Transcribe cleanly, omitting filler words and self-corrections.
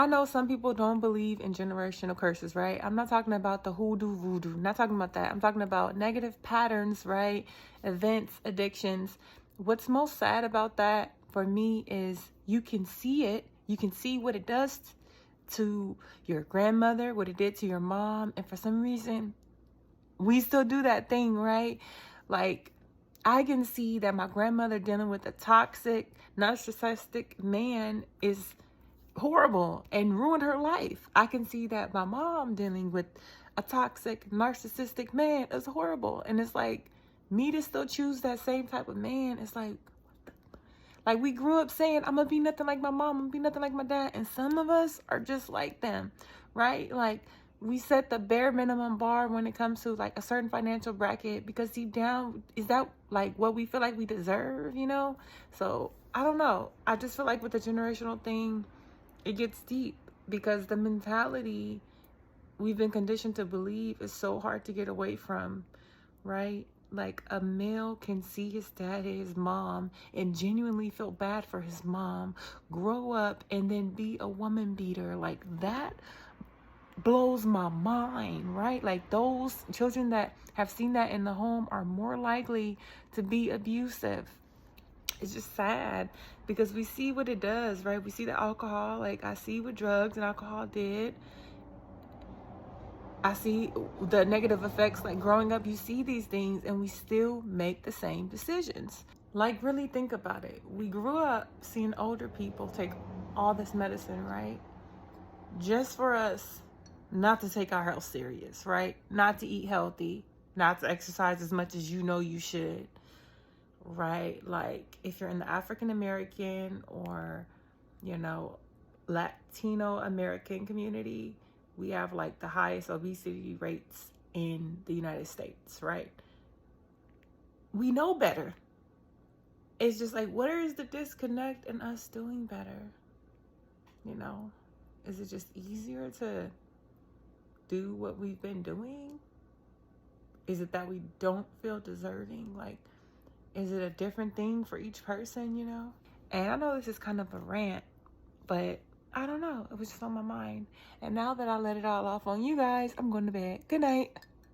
I know some people don't believe in generational curses, right? I'm not talking about the hoodoo voodoo, not talking about that. I'm talking about negative patterns, right? Events, addictions. What's most sad about that for me is you can see it. You can see what it does to your grandmother, what it did to your mom. And for some reason, we still do that thing, right? Like, I can see that my grandmother dealing with a toxic, narcissistic man is horrible and ruined her life. I can see that my mom dealing with a toxic, narcissistic man is horrible. And it's like, me to still choose that same type of man, it's like we grew up saying, I'm gonna be nothing like my mom, I'm gonna be nothing like my dad. And some of us are just like them, right? Like, we set the bare minimum bar when it comes to like a certain financial bracket, because deep down, is that like what we feel like we deserve, you know? So I don't know. I just feel like with the generational thing, it gets deep, because the mentality we've been conditioned to believe is so hard to get away from, right? Like, a male can see his dad and his mom and genuinely feel bad for his mom, grow up and then be a woman beater. Like, that blows my mind, right? Like, those children that have seen that in the home are more likely to be abusive. It's just sad, because we see what it does, right? We see the alcohol. Like, I see what drugs and alcohol did. I see the negative effects. Like, growing up, you see these things and we still make the same decisions. Like, really think about it. We grew up seeing older people take all this medicine, right? Just for us not to take our health serious, right? Not to eat healthy, not to exercise as much as you know you should, right? Like, if you're in the African American or, you know, Latino American community, we have like the highest obesity rates in the United States, right? We know better. It's just like, where is the disconnect in us doing better? You know, is it just easier to do what we've been doing? Is it that we don't feel deserving? Like, is it a different thing for each person, you know? And I know this is kind of a rant, but I don't know. It was just on my mind. And now that I let it all off on you guys, I'm going to bed. Good night.